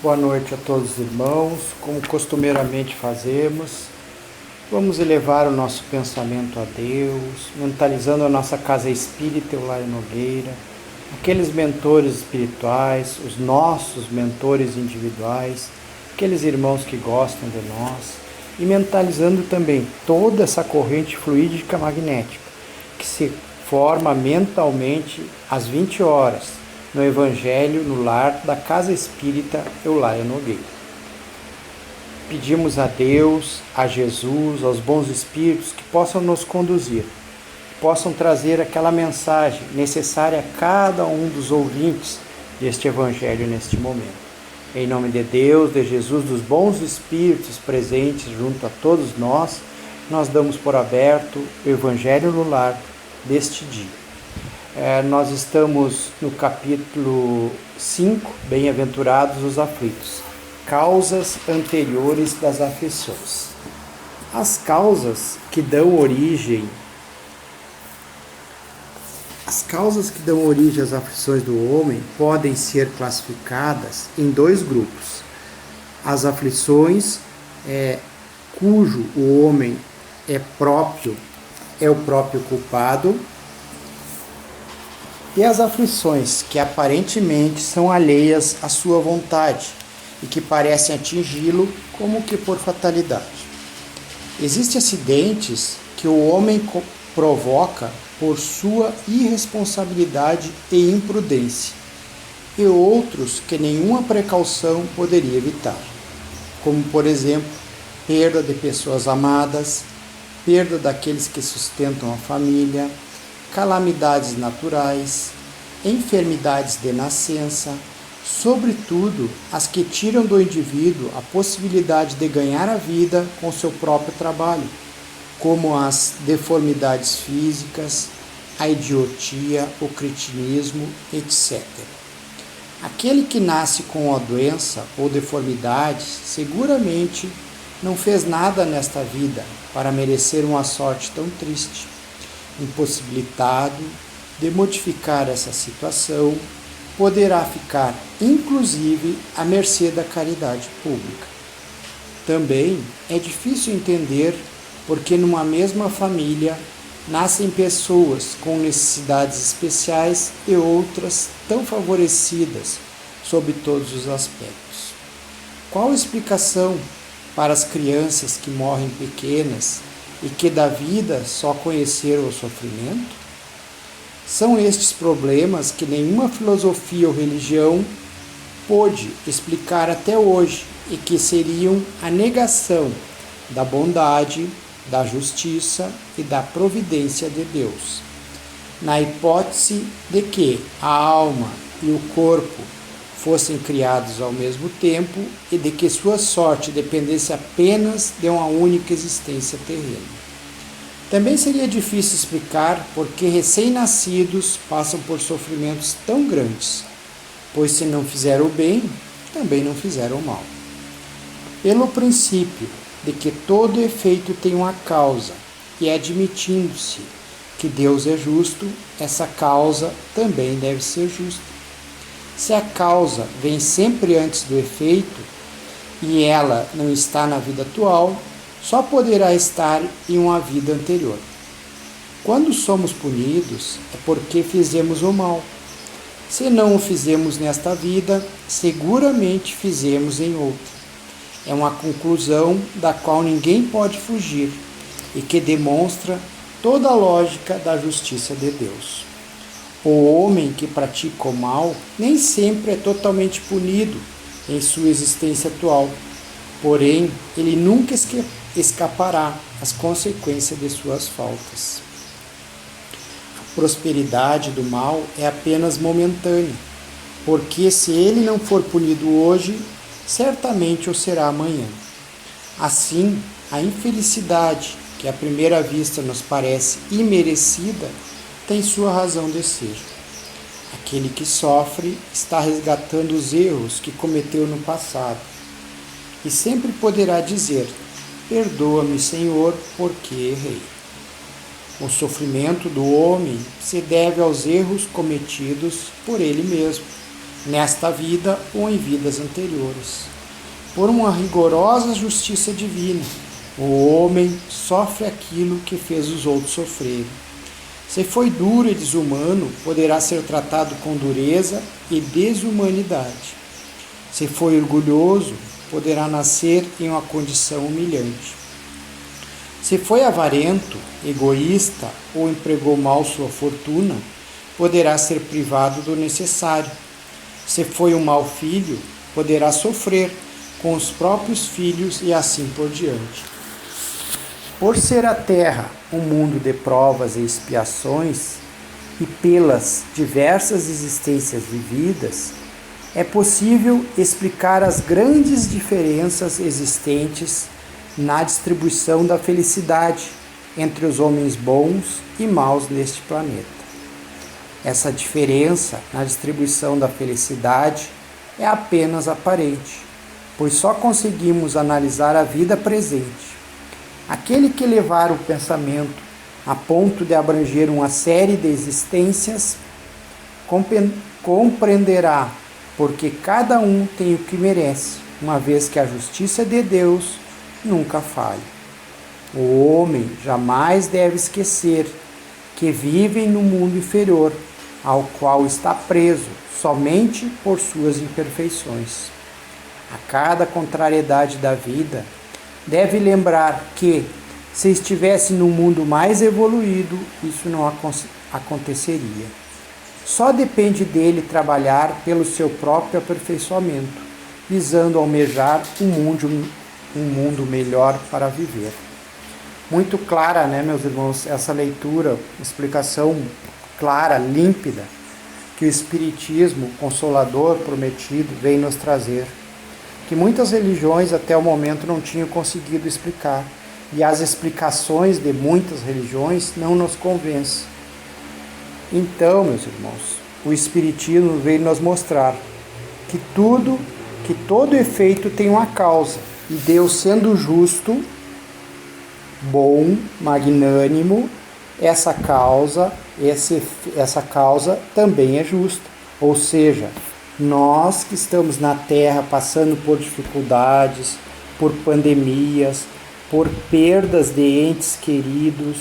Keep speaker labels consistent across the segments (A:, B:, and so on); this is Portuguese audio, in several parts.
A: Boa noite a todos os irmãos. Como costumeiramente fazemos, vamos elevar o nosso pensamento a Deus, mentalizando a nossa casa espírita Eulália Nogueira, aqueles mentores espirituais, os nossos mentores individuais, aqueles irmãos que gostam de nós, e mentalizando também toda essa corrente fluídica magnética que se forma mentalmente às 20 horas, no Evangelho no lar da Casa Espírita Eulália Nogueira. Pedimos a Deus, a Jesus, aos bons espíritos que possam nos conduzir, que possam trazer aquela mensagem necessária a cada um dos ouvintes deste Evangelho neste momento. Em nome de Deus, de Jesus, dos bons espíritos presentes junto a todos nós, nós damos por aberto o Evangelho no lar deste dia. Nós estamos no capítulo 5, Bem-aventurados os aflitos, causas anteriores das aflições. As causas que dão origem às aflições do homem podem ser classificadas em dois grupos. As aflições cujo o homem é o próprio culpado, e as aflições que aparentemente são alheias à sua vontade e que parecem atingi-lo como que por fatalidade. Existem acidentes que o homem provoca por sua irresponsabilidade e imprudência, e outros que nenhuma precaução poderia evitar, como por exemplo, perda de pessoas amadas, perda daqueles que sustentam a família, calamidades naturais, enfermidades de nascença, sobretudo as que tiram do indivíduo a possibilidade de ganhar a vida com seu próprio trabalho, como as deformidades físicas, a idiotia, o cretinismo, etc. Aquele que nasce com a doença ou deformidade seguramente não fez nada nesta vida para merecer uma sorte tão triste. Impossibilitado de modificar essa situação, poderá ficar, inclusive, à mercê da caridade pública. Também é difícil entender porque numa mesma família nascem pessoas com necessidades especiais e outras tão favorecidas sob todos os aspectos. Qual a explicação para as crianças que morrem pequenas e que da vida só conheceram o sofrimento? São estes problemas que nenhuma filosofia ou religião pôde explicar até hoje e que seriam a negação da bondade, da justiça e da providência de Deus. Na hipótese de que a alma e o corpo fossem criados ao mesmo tempo e de que sua sorte dependesse apenas de uma única existência terrena. Também seria difícil explicar por que recém-nascidos passam por sofrimentos tão grandes, pois se não fizeram o bem, também não fizeram o mal. Pelo princípio de que todo efeito tem uma causa, e admitindo-se que Deus é justo, essa causa também deve ser justa. Se a causa vem sempre antes do efeito, e ela não está na vida atual, só poderá estar em uma vida anterior. Quando somos punidos, é porque fizemos o mal. Se não o fizemos nesta vida, seguramente fizemos em outra. É uma conclusão da qual ninguém pode fugir e que demonstra toda a lógica da justiça de Deus. O homem que pratica o mal nem sempre é totalmente punido em sua existência atual, porém ele nunca escapará às consequências de suas faltas. A prosperidade do mal é apenas momentânea, porque se ele não for punido hoje, certamente o será amanhã. Assim, a infelicidade, que à primeira vista nos parece imerecida, tem sua razão de ser. Aquele que sofre está resgatando os erros que cometeu no passado e sempre poderá dizer: perdoa-me, Senhor, porque errei. O sofrimento do homem se deve aos erros cometidos por ele mesmo, nesta vida ou em vidas anteriores. Por uma rigorosa justiça divina, o homem sofre aquilo que fez os outros sofrerem. Se foi duro e desumano, poderá ser tratado com dureza e desumanidade. Se foi orgulhoso, poderá nascer em uma condição humilhante. Se foi avarento, egoísta ou empregou mal sua fortuna, poderá ser privado do necessário. Se foi um mau filho, poderá sofrer com os próprios filhos e assim por diante. Por ser a terra um mundo de provas e expiações, e pelas diversas existências vividas, é possível explicar as grandes diferenças existentes na distribuição da felicidade entre os homens bons e maus neste planeta. Essa diferença na distribuição da felicidade é apenas aparente, pois só conseguimos analisar a vida presente. Aquele que levar o pensamento a ponto de abranger uma série de existências compreenderá porque cada um tem o que merece, uma vez que a justiça de Deus nunca falha. O homem jamais deve esquecer que vive no mundo inferior, ao qual está preso somente por suas imperfeições. A cada contrariedade da vida, deve lembrar que, se estivesse num mundo mais evoluído, isso não aconteceria. Só depende dele trabalhar pelo seu próprio aperfeiçoamento, visando almejar um mundo melhor para viver. Muito clara, né, meus irmãos, essa leitura, explicação clara, límpida, que o Espiritismo Consolador prometido vem nos trazer, que muitas religiões até o momento não tinham conseguido explicar, e as explicações de muitas religiões não nos convencem. Então, meus irmãos, o Espiritismo veio nos mostrar que todo efeito tem uma causa, e Deus, sendo justo, bom, magnânimo, essa causa também é justa. Ou seja, nós que estamos na Terra passando por dificuldades, por pandemias, por perdas de entes queridos,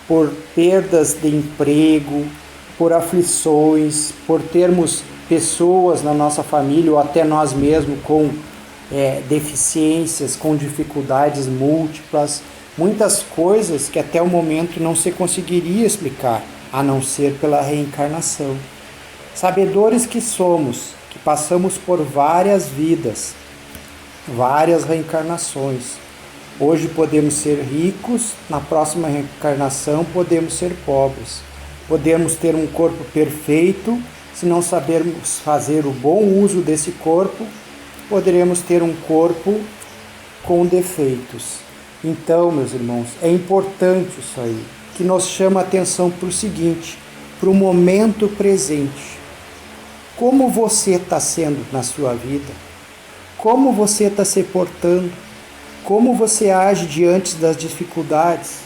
A: por perdas de emprego, por aflições, por termos pessoas na nossa família ou até nós mesmos com deficiências, com dificuldades múltiplas, muitas coisas que até o momento não se conseguiria explicar, a não ser pela reencarnação. Sabedores que somos, que passamos por várias vidas, várias reencarnações. Hoje podemos ser ricos, na próxima reencarnação podemos ser pobres. Podemos ter um corpo perfeito, se não sabermos fazer o bom uso desse corpo, poderemos ter um corpo com defeitos. Então, meus irmãos, é importante isso aí, que nos chama a atenção para o seguinte, para o momento presente. Como você está sendo na sua vida? Como você está se portando? Como você age diante das dificuldades?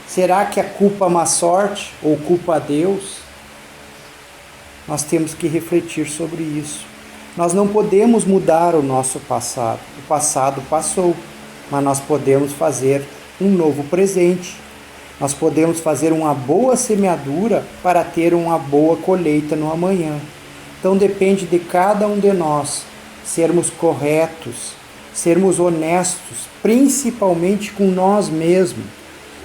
A: Será que a culpa é má sorte ou culpa a Deus? Nós temos que refletir sobre isso. Nós não podemos mudar o nosso passado. O passado passou, mas nós podemos fazer um novo presente. Nós podemos fazer uma boa semeadura para ter uma boa colheita no amanhã. Então depende de cada um de nós sermos corretos, sermos honestos, principalmente com nós mesmos.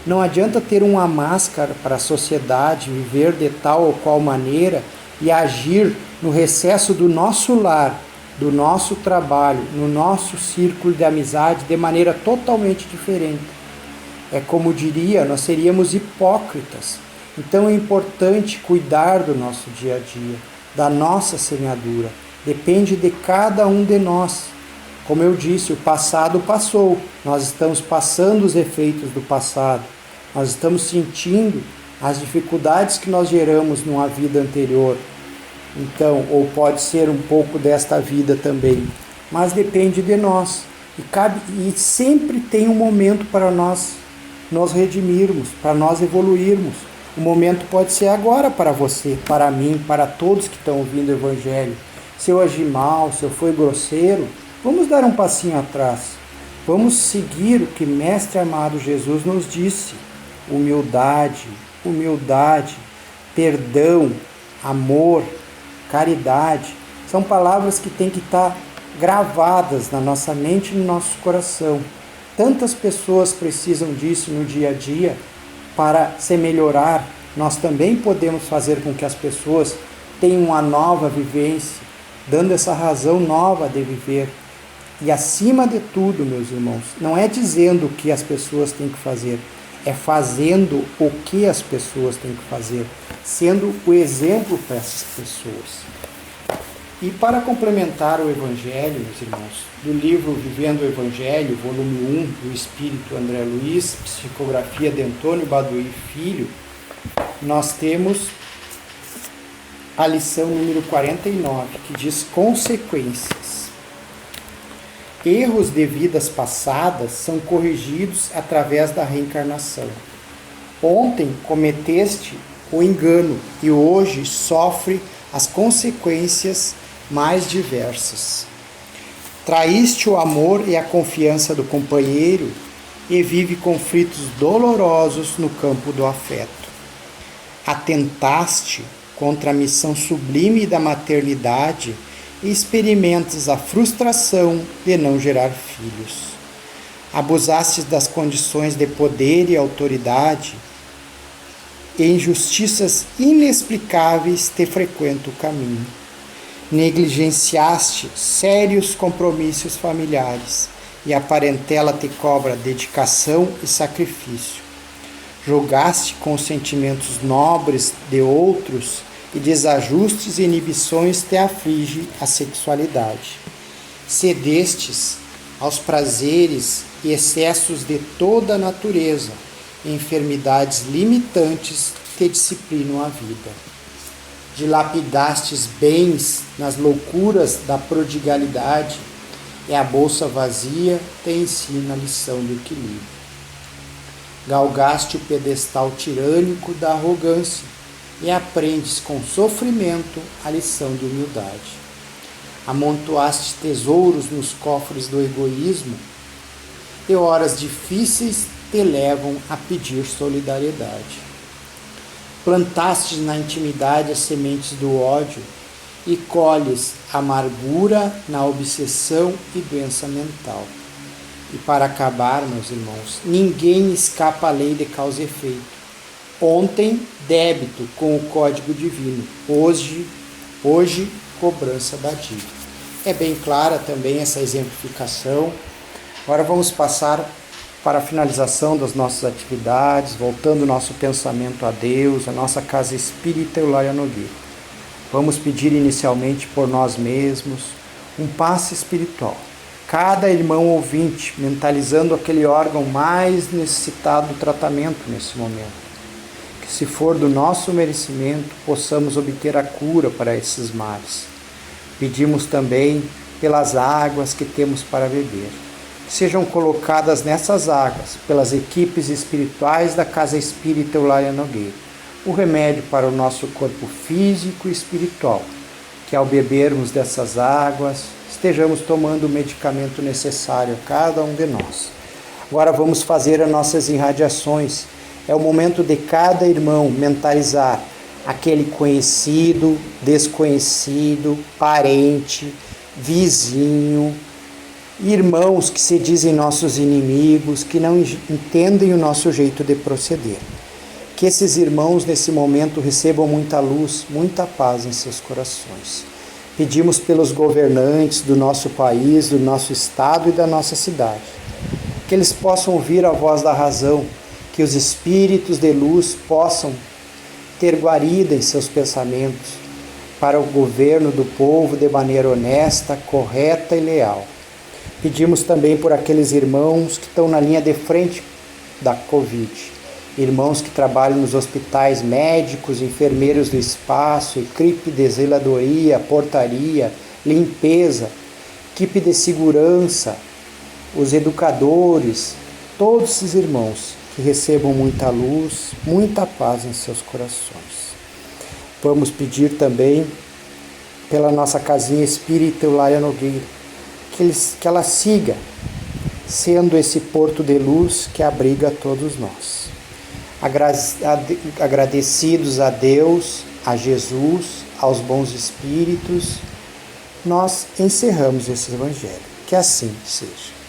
A: Não adianta ter uma máscara para a sociedade, viver de tal ou qual maneira e agir no recesso do nosso lar, do nosso trabalho, no nosso círculo de amizade de maneira totalmente diferente. É como diria, nós seríamos hipócritas. Então é importante cuidar do nosso dia a dia, da nossa semeadura. Depende de cada um de nós. Como eu disse, o passado passou. Nós estamos passando os efeitos do passado. Nós estamos sentindo as dificuldades que nós geramos numa vida anterior. Então, ou pode ser um pouco desta vida também. Mas depende de nós. E sempre tem um momento para nós nos redimirmos, para nós evoluirmos. O momento pode ser agora para você, para mim, para todos que estão ouvindo o Evangelho. se eu agi mal, se eu fui grosseiro, vamos dar um passinho atrás. Vamos seguir o que Mestre amado Jesus nos disse. Humildade, humildade, perdão, amor, caridade. São palavras que têm que estar gravadas na nossa mente e no nosso coração. Tantas pessoas precisam disso no dia a dia para se melhorar. Nós também podemos fazer com que as pessoas tenham uma nova vivência, dando essa razão nova de viver. E acima de tudo, meus irmãos, não é dizendo o que as pessoas têm que fazer, é fazendo o que as pessoas têm que fazer, sendo o exemplo para essas pessoas. E para complementar o Evangelho, meus irmãos, do livro Vivendo o Evangelho, volume 1, do Espírito André Luiz, psicografia de Antônio Baduí Filho, nós temos a lição número 49, que diz consequências. Erros de vidas passadas são corrigidos através da reencarnação. Ontem cometeste o engano e hoje sofre as consequências mais diversas. Traíste o amor e a confiança do companheiro e vive conflitos dolorosos no campo do afeto. Atentaste contra a missão sublime da maternidade e experimentas a frustração de não gerar filhos. Abusastes das condições de poder e autoridade e injustiças inexplicáveis te frequentam o caminho. Negligenciaste sérios compromissos familiares e a parentela te cobra dedicação e sacrifício. Julgaste com os sentimentos nobres de outros e desajustes e inibições te aflige a sexualidade. Cedestes aos prazeres e excessos de toda a natureza, e enfermidades limitantes te disciplinam a vida. Dilapidastes bens nas loucuras da prodigalidade, e a bolsa vazia te ensina a lição do equilíbrio. Galgaste o pedestal tirânico da arrogância, e aprendes com sofrimento a lição de humildade. Amontoaste tesouros nos cofres do egoísmo, e horas difíceis te levam a pedir solidariedade. Plantaste na intimidade as sementes do ódio e colhes amargura na obsessão e doença mental. E para acabar, meus irmãos, ninguém escapa à lei de causa e efeito. Ontem, débito com o código divino. Hoje, cobrança da dívida. É bem clara também essa exemplificação. Agora vamos passar para a finalização das nossas atividades, voltando o nosso pensamento a Deus, a nossa casa espírita Eulália Nogueira. Vamos pedir inicialmente por nós mesmos um passe espiritual. Cada irmão ouvinte, mentalizando aquele órgão mais necessitado do tratamento nesse momento. Que, se for do nosso merecimento, possamos obter a cura para esses males. Pedimos também pelas águas que temos para beber. Que sejam colocadas nessas águas, pelas equipes espirituais da Casa Espírita Eulália Nogueira, o remédio para o nosso corpo físico e espiritual. Que ao bebermos dessas águas, estejamos tomando o medicamento necessário a cada um de nós. Agora vamos fazer as nossas irradiações. É o momento de cada irmão mentalizar aquele conhecido, desconhecido, parente, vizinho, irmãos que se dizem nossos inimigos, que não entendem o nosso jeito de proceder. Que esses irmãos nesse momento recebam muita luz, muita paz em seus corações. Pedimos pelos governantes do nosso país, do nosso estado e da nossa cidade, que eles possam ouvir a voz da razão, que os espíritos de luz possam ter guarida em seus pensamentos para o governo do povo de maneira honesta, correta e leal. Pedimos também por aqueles irmãos que estão na linha de frente da Covid, irmãos que trabalham nos hospitais, médicos, enfermeiros do espaço, equipe de zeladoria, portaria, limpeza, equipe de segurança, os educadores, todos esses irmãos que recebam muita luz, muita paz em seus corações. Vamos pedir também pela nossa casinha espírita Eulália Nogueira, que ela siga sendo esse porto de luz que abriga todos nós. Agradecidos a Deus, a Jesus, aos bons espíritos, nós encerramos esse Evangelho. Que assim seja.